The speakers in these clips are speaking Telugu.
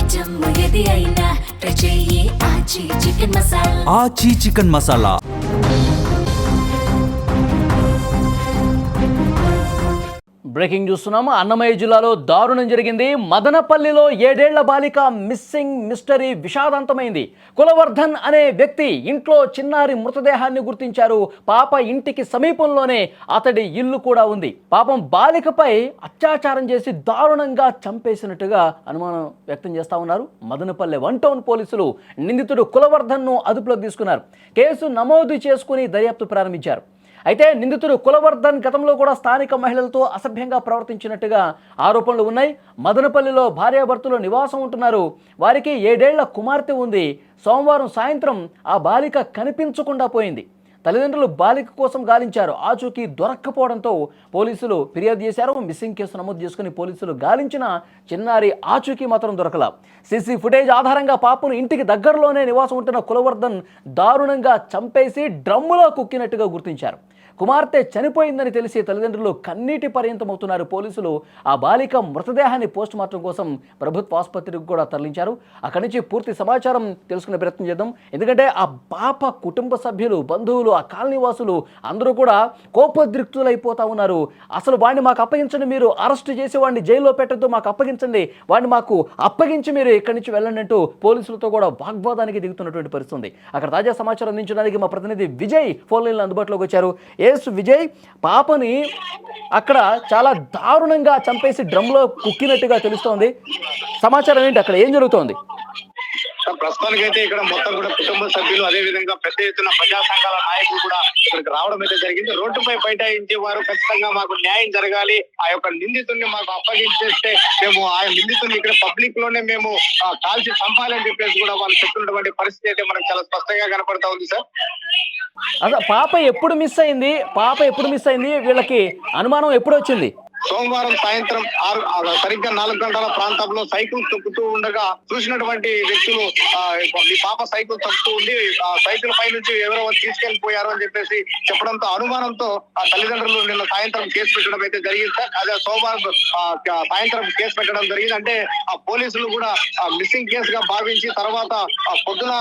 ఐటమ్ ఏది అయినా ట్రై చెయ్యి ఆచి చికెన్ మసాలా. ఆచి చికెన్ మసాలా. బ్రేకింగ్ చూస్తున్నాము. అన్నమయ్య జిల్లాలో దారుణం జరిగింది. మదనపల్లిలో 7 ఏళ్ల బాలిక మిస్సింగ్ మిస్టరీ విషాదాంతమైంది. కులవర్ధన్ అనే వ్యక్తి ఇంట్లో చిన్నారి మృతదేహాన్ని గుర్తించారు. పాప ఇంటికి సమీపంలోనే అతడి ఇల్లు కూడా ఉంది. పాపం బాలికపై అత్యాచారం చేసి దారుణంగా చంపేసినట్టుగా అనుమానం వ్యక్తం చేస్తా ఉన్నారు. మదనపల్లి 1 టౌన్ పోలీసులు నిందితుడు కులవర్ధన్ను అదుపులోకి తీసుకున్నారు. కేసు నమోదు చేసుకుని దర్యాప్తు ప్రారంభించారు. అయితే నిందితుడు కులవర్ధన్ గతంలో కూడా స్థానిక మహిళలతో అసభ్యంగా ప్రవర్తించినట్టుగా ఆరోపణలు ఉన్నాయి. మదనపల్లిలో భార్యాభర్తలు నివాసం ఉంటున్నారు. వారికి 7 ఏళ్ల కుమార్తె ఉంది. సోమవారం సాయంత్రం ఆ బాలిక కనిపించకుండా పోయింది. తల్లిదండ్రులు బాలిక కోసం గాలించారు. ఆచూకీ దొరక్కపోవడంతో పోలీసులు ఫిర్యాదు చేశారు. మిస్సింగ్ కేసు నమోదు చేసుకుని పోలీసులు గాలించిన చిన్నారి ఆచూకీ మాత్రం దొరకల. సీసీ ఫుటేజ్ ఆధారంగా పాపను ఇంటికి దగ్గరలోనే నివాసం ఉంటున్న కులవర్ధన్ దారుణంగా చంపేసి డ్రమ్ములో కుక్కినట్టుగా గుర్తించారు. కుమార్తె చనిపోయిందని తెలిసి తల్లిదండ్రులు కన్నీటి పర్యంతమవుతున్నారు. పోలీసులు ఆ బాలిక మృతదేహాన్ని పోస్టుమార్టం కోసం ప్రభుత్వ ఆసుపత్రికి కూడా తరలించారు. అక్కడి నుంచి పూర్తి సమాచారం తెలుసుకునే ప్రయత్నం చేద్దాం. ఎందుకంటే ఆ పాప కుటుంబ సభ్యులు, బంధువులు, ఆ కాలనీ వాసులు అందరూ కూడా కోపోద్రిక్తులైపోతా ఉన్నారు. అసలు వాడిని మాకు అప్పగించండి, మీరు అరెస్ట్ చేసి వాడిని జైల్లో పెట్టద్దు, మాకు అప్పగించండి, వాడిని మాకు అప్పగించి మీరు ఇక్కడి నుంచి వెళ్ళండి అంటూ పోలీసులతో కూడా వాగ్వాదానికి దిగుతున్నటువంటి పరిస్థితి ఉంది. అక్కడ తాజా సమాచారం అందించడానికి మా ప్రతినిధి విజయ్ ఫోన్ లైన్లో అందుబాటులోకి వచ్చారు. విజయ్, పాపని అక్కడ చాలా దారుణంగా చంపేసి డ్రమ్లో కుక్కినట్టుగా తెలుస్తోంది. సమాచారం ఏంటి, అక్కడ ఏం జరుగుతోంది? ప్రస్తుతానికి అయితే ఇక్కడ మొత్తం కూడా కుటుంబ సభ్యులు, అదే విధంగా పెద్ద ఎత్తున ప్రజా సంఘాల నాయకులు కూడా ఇక్కడికి రావడం అయితే జరిగింది. రోడ్డుపై బైఠాయించే వారు ఖచ్చితంగా మాకు న్యాయం జరగాలి, ఆ యొక్క నిందితుడిని మాకు అప్పగించేస్తే మేము ఆ నిందితుడిని ఇక్కడ పబ్లిక్ లోనే మేము కాల్చి చంపాలని చెప్పేసి కూడా వాళ్ళు చెప్తున్నటువంటి పరిస్థితి అయితే మనకు చాలా స్పష్టంగా కనపడతా ఉంది సార్. అసలు పాప ఎప్పుడు మిస్ అయింది? వీళ్ళకి అనుమానం ఎప్పుడు వచ్చింది? సోమవారం సాయంత్రం సరిగ్గా 4 గంటల ప్రాంతంలో సైకిల్ తొక్కుతూ ఉండగా చూసినటువంటి వ్యక్తులు మీ పాప సైకిల్ తొక్కుతూ ఉంది, ఆ సైకిల్ పై నుంచి ఎవరో తీసుకెళ్లిపోయారు అని చెప్పేసి చెప్పడంతో అనుమానంతో ఆ తల్లిదండ్రులు నిన్న సాయంత్రం కేసు పెట్టడం అయితే జరిగింది సార్. అదే సోమవారం సాయంత్రం కేసు పెట్టడం జరిగింది. అంటే ఆ పోలీసులు కూడా మిస్సింగ్ కేసుగా భావించి తర్వాత పొద్దున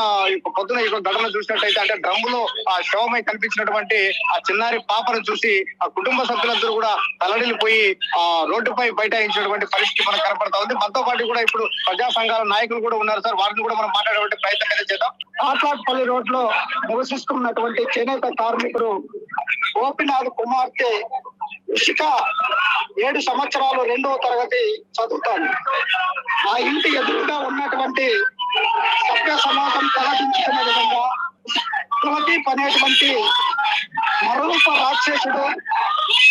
ఈ ఘటన చూసినట్టయితే అంటే డ్రమ్ములో ఆ శవమై కనిపించినటువంటి ఆ చిన్నారి పాపను చూసి ఆ కుటుంబ సభ్యులందరూ కూడా తలడిల్లిపోయి ఆ రోడ్డుపై బైఠాయించినటువంటి పరిస్థితి మనకు కనపడతా ఉంది. మనతో పాటు కూడా ఇప్పుడు ప్రజా సంఘాల నాయకులు కూడా ఉన్నారు సార్, వారిని కూడా మనం మాట్లాడే ప్రయత్నం అయితే చేద్దాం. ఆట్లాట్పల్లి రోడ్ లో నివసిస్తున్నటువంటి చేనేత కార్మికుడు గోపినాథ్ కుమార్తె ఇషిక 7 సంవత్సరాలు 2వ తరగతి చదువుతాను. ఆ ఇంటి ఎదురుగా ఉన్నటువంటి సభ్య సమాజం తలదించుకునే విధంగా కులదీప్ అనేటువంటి మరొక రాక్షసుడు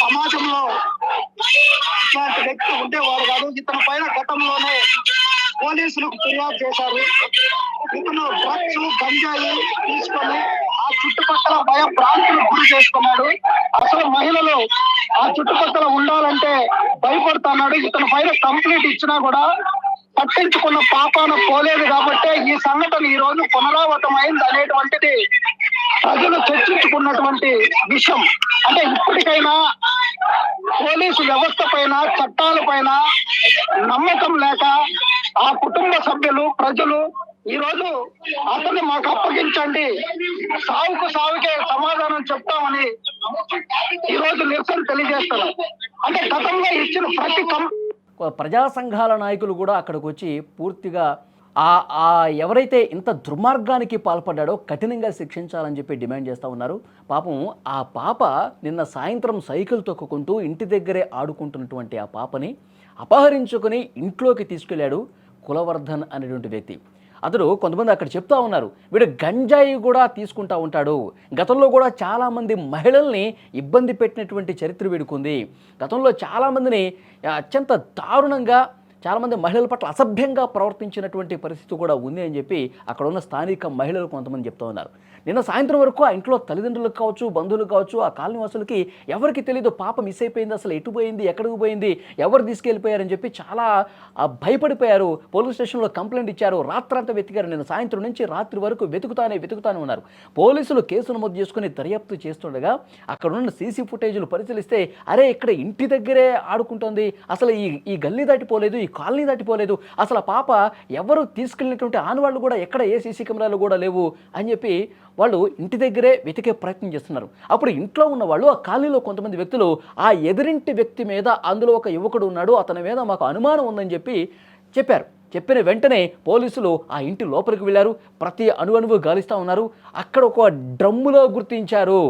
సమాజంలో ఇట్లాంటి వ్యక్తి ఉండేవాడు కాదు. ఇతని పైన గతంలోనే పోలీసులకు ఫిర్యాదు చేశారు. ఇతను డ్రగ్స్, గంజాయి తీసుకొని ఆ చుట్టుపక్కల భయభ్రాంతులకు గురి చేసుకున్నాడు. అసలు మహిళలు ఆ చుట్టుపక్కల ఉండాలంటే భయపడుతున్నాడు. ఇతని పైన కంప్లైంట్ ఇచ్చినా కూడా పట్టించుకున్న పాపాన పోలేదు. కాబట్టి ఈ సంఘటన ఈ రోజు పునరావృతం అయింది అనేటువంటిది ప్రజలు చర్చించుకున్నటువంటి విషయం. అంటే ఇప్పటికైనా పోలీసు వ్యవస్థ పైన, చట్టాల పైన నమ్మకం లేక ఆ కుటుంబ సభ్యులు, ప్రజలు ఈ రోజు అతన్ని మాకు అప్పగించండి, సావుకే సమాధానం చెప్తామని ఈ రోజు నిరసన తెలియజేస్తారు. అంటే గతంలో ఇచ్చిన ప్రతి ప్రజా సంఘాల నాయకులు కూడా అక్కడికి వచ్చి పూర్తిగా ఎవరైతే ఇంత దుర్మార్గానికి పాల్పడ్డాడో కఠినంగా శిక్షించాలని చెప్పి డిమాండ్ చేస్తూ ఉన్నారు. పాపం ఆ పాప నిన్న సాయంత్రం సైకిల్ తొక్కుకుంటూ ఇంటి దగ్గరే ఆడుకుంటున్నటువంటి ఆ పాపని అపహరించుకొని ఇంట్లోకి తీసుకెళ్లాడు కులవర్ధన్ అనేటువంటి వ్యక్తి. అతడు కొంతమంది అక్కడ చెప్తా ఉన్నారు, వీడు గంజాయి కూడా తీసుకుంటా ఉంటాడు, గతంలో కూడా చాలామంది మహిళల్ని ఇబ్బంది పెట్టినటువంటి చరిత్ర వీడుకుంది, గతంలో చాలామందిని అత్యంత దారుణంగా చాలామంది మహిళల పట్ల అసభ్యంగా ప్రవర్తించినటువంటి పరిస్థితి కూడా ఉంది అని చెప్పి అక్కడ ఉన్న స్థానిక మహిళలు కొంతమంది చెప్తూ ఉన్నారు. నిన్న సాయంత్రం వరకు ఆ ఇంట్లో తల్లిదండ్రులకు కావచ్చు, బంధువులకు కావచ్చు, ఆ కాలనీ వాసులకి ఎవరికి తెలియదు పాప మిస్ అయిపోయింది, అసలు ఎటు పోయింది, ఎక్కడికి పోయింది, ఎవరు తీసుకెళ్ళిపోయారని చెప్పి చాలా భయపడిపోయారు. పోలీస్ స్టేషన్లో కంప్లైంట్ ఇచ్చారు. రాత్రంతా వెతికారు. నిన్న సాయంత్రం నుంచి రాత్రి వరకు వెతుకుతానే ఉన్నారు. పోలీసులు కేసు నమోదు చేసుకుని దర్యాప్తు చేస్తుండగా అక్కడ ఉన్న సీసీ ఫుటేజ్లు పరిశీలిస్తే అరే ఇక్కడ ఇంటి దగ్గరే ఆడుకుంటోంది, అసలు ఈ గల్లీ దాటిపోలేదు, ఈ కాలనీ దాటిపోలేదు, అసలు ఆ పాప ఎవరు తీసుకెళ్ళినటువంటి ఆనవాళ్ళు కూడా ఎక్కడ ఏ సీసీ కెమెరాలు కూడా లేవు అని చెప్పి వాళ్ళు ఇంటి దగ్గరే వెతికే ప్రయత్నం చేస్తున్నారు. అప్పుడు ఇంట్లో ఉన్న వాళ్ళు ఆ కాలనీలో కొంతమంది వ్యక్తులు ఆ ఎదురింటి వ్యక్తి మీద అందులో ఒక యువకుడు ఉన్నాడు, అతని మీద మాకు అనుమానం ఉందని చెప్పి చెప్పారు. చెప్పిన వెంటనే పోలీసులు ఆ ఇంటి లోపలికి వెళ్ళారు, ప్రతి అణువణువు గాలిస్తూ ఉన్నారు. అక్కడ ఒక డ్రమ్ములో గుర్తించారు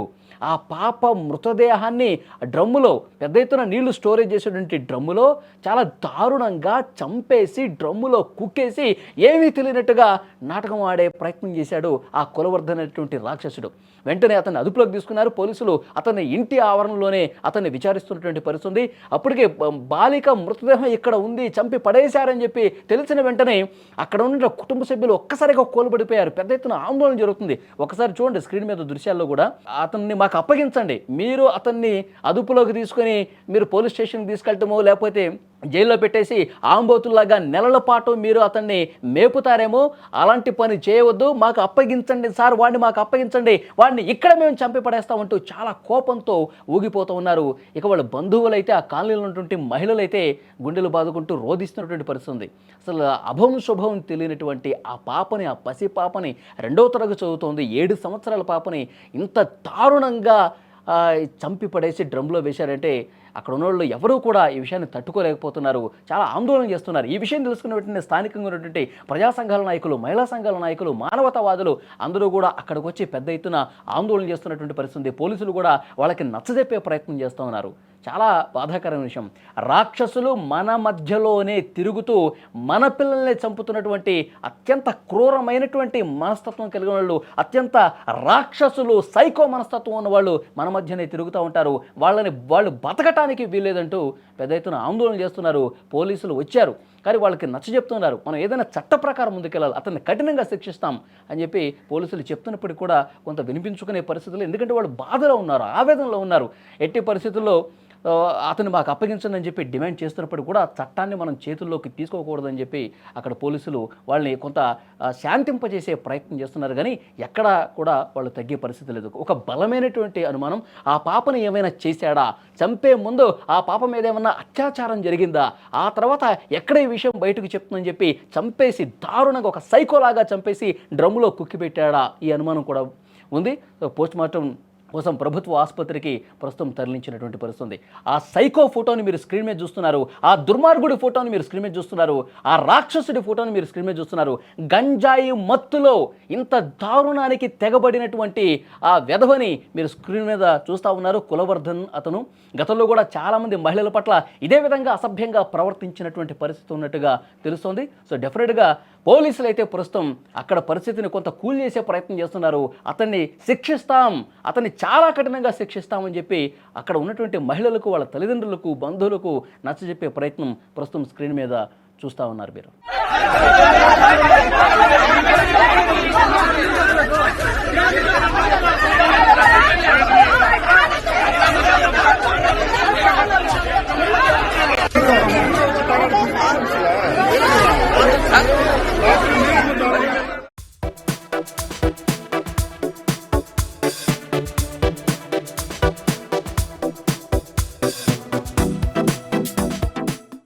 ఆ పాప మృతదేహాన్ని. డ్రమ్ములో పెద్ద ఎత్తున నీళ్లు స్టోరేజ్ చేసేటువంటి డ్రమ్ములో చాలా దారుణంగా చంపేసి డ్రమ్ములో కుక్కేసి ఏమీ తెలియనట్టుగా నాటకం ఆడే ప్రయత్నం చేశాడు ఆ కులవర్ధన్ అనేటువంటి రాక్షసుడు. వెంటనే అతన్ని అదుపులోకి తీసుకున్నారు పోలీసులు. అతన్ని ఇంటి ఆవరణలోనే అతన్ని విచారిస్తున్నటువంటి పరిస్థితి. అప్పటికే బాలిక మృతదేహం ఇక్కడ ఉంది, చంపి పడేశారని చెప్పి తెలిసిన వెంటనే అక్కడ ఉన్న కుటుంబ సభ్యులు ఒక్కసారిగా కోలుబడిపోయారు. పెద్ద ఎత్తున ఆందోళన జరుగుతుంది. ఒకసారి చూడండి స్క్రీన్ మీద దృశ్యాల్లో కూడా. అతన్ని మాకు అప్పగించండి, మీరు అతన్ని అదుపులోకి తీసుకొని మీరు పోలీస్ స్టేషన్కి తీసుకెళ్ళటమో లేకపోతే జైల్లో పెట్టేసి ఆంబోతుల్లాగా నెలల పాటు మీరు అతన్ని మేపుతారేమో, అలాంటి పని చేయవద్దు, మాకు అప్పగించండి సార్, వాడిని మాకు అప్పగించండి, వాడిని ఇక్కడ మేము చంపి పడేస్తామంటూ చాలా కోపంతో ఊగిపోతూ ఉన్నారు. ఇక వాళ్ళ బంధువులైతే ఆ కాలనీలో ఉన్నటువంటి మహిళలైతే గుండెలు బాదుకుంటూ రోధిస్తున్నటువంటి పరిస్థితి ఉంది. అసలు అభం శుభం తెలియనటువంటి ఆ పాపని, ఆ పసి పాపని, 2వ తరగతి చదువుతోంది, 7 సంవత్సరాల పాపని ఇంత దారుణంగా చంపి పడేసి డ్రమ్లో వేశారంటే అక్కడ ఉన్నవాళ్ళు ఎవరూ కూడా ఈ విషయాన్ని తట్టుకోలేకపోతున్నారు, చాలా ఆందోళన చేస్తున్నారు. ఈ విషయం తెలుసుకున్న వెంటనే స్థానికంగా ఉన్నటువంటి ప్రజా సంఘాల నాయకులు, మహిళా సంఘాల నాయకులు, మానవతావాదులు అందరూ కూడా అక్కడికి వచ్చి పెద్ద ఎత్తున ఆందోళన చేస్తున్నటువంటి పరిస్థితి. పోలీసులు కూడా వాళ్ళకి నచ్చజెప్పే ప్రయత్నం చేస్తూ ఉన్నారు. చాలా బాధాకరమైన విషయం. రాక్షసులు మన మధ్యలోనే తిరుగుతూ మన పిల్లల్ని చంపుతున్నటువంటి అత్యంత క్రూరమైనటువంటి మనస్తత్వం కలిగిన వాళ్ళు, అత్యంత రాక్షసులు, సైకో మనస్తత్వం ఉన్న వాళ్ళు మన మధ్యనే తిరుగుతూ ఉంటారు. వాళ్ళు బతకటానికి వీల్లేదంటూ పెద్ద ఎత్తున ఆందోళన చేస్తున్నారు. పోలీసులు వచ్చారు కానీ వాళ్ళకి నచ్చజెప్తున్నారు, మనం ఏదైనా చట్ట ప్రకారం ముందుకెళ్ళాలి, అతన్ని కఠినంగా శిక్షిస్తాం అని చెప్పి పోలీసులు చెప్తున్నప్పటికీ కూడా కొంత వినిపించుకునే పరిస్థితులు, ఎందుకంటే వాళ్ళు బాధలో ఉన్నారు, ఆవేదనలో ఉన్నారు. ఎట్టి పరిస్థితుల్లో అతను మాకు అప్పగించండి అని చెప్పి డిమాండ్ చేస్తున్నప్పుడు కూడా చట్టాన్ని మనం చేతుల్లోకి తీసుకోకూడదని చెప్పి అక్కడ పోలీసులు వాళ్ళని కొంత శాంతింపజేసే ప్రయత్నం చేస్తున్నారు. కానీ ఎక్కడా కూడా వాళ్ళు తగ్గే పరిస్థితి లేదు. ఒక బలమైనటువంటి అనుమానం, ఆ పాపను ఏమైనా చేశాడా, చంపే ముందు ఆ పాప మీద ఏమన్నా అత్యాచారం జరిగిందా, ఆ తర్వాత ఎక్కడ ఈ విషయం బయటకు చెప్తుందని చెప్పి చంపేసి దారుణంగా ఒక సైకోలాగా చంపేసి డ్రమ్ములో కుక్కిపెట్టాడా, ఈ అనుమానం కూడా ఉంది. పోస్ట్మార్టం కోసం ప్రభుత్వ ఆసుపత్రికి ప్రస్తుతం తరలించినటువంటి పరిస్థితి. ఆ సైకో ఫోటోని మీరు స్క్రీన్ మీద చూస్తున్నారు, ఆ దుర్మార్గుడి ఫోటోని మీరు స్క్రీన్ మీద చూస్తున్నారు, ఆ రాక్షసుడి ఫోటోని మీరు స్క్రీన్ మీద చూస్తున్నారు. గంజాయి మత్తులో ఇంత దారుణానికి తెగబడినటువంటి ఆ వెధవని మీరు స్క్రీన్ మీద చూస్తూ ఉన్నారు. కులవర్ధన్ అతను గతంలో కూడా చాలామంది మహిళల పట్ల ఇదే విధంగా అసభ్యంగా ప్రవర్తించినటువంటి పరిస్థితి ఉన్నట్టుగా తెలుస్తోంది. సో డెఫినెట్గా పోలీసులు అయితే ప్రస్తుతం అక్కడ పరిస్థితిని కొంత కూల్ చేసే ప్రయత్నం చేస్తున్నారు. అతన్ని శిక్షిస్తాం, అతన్ని చాలా కఠినంగా శిక్షిస్తామని చెప్పి అక్కడ ఉన్నటువంటి మహిళలకు, వాళ్ళ తల్లిదండ్రులకు, బంధువులకు నచ్చజెప్పే ప్రయత్నం ప్రస్తుతం స్క్రీన్ మీద చూస్తూ ఉన్నారు మీరు.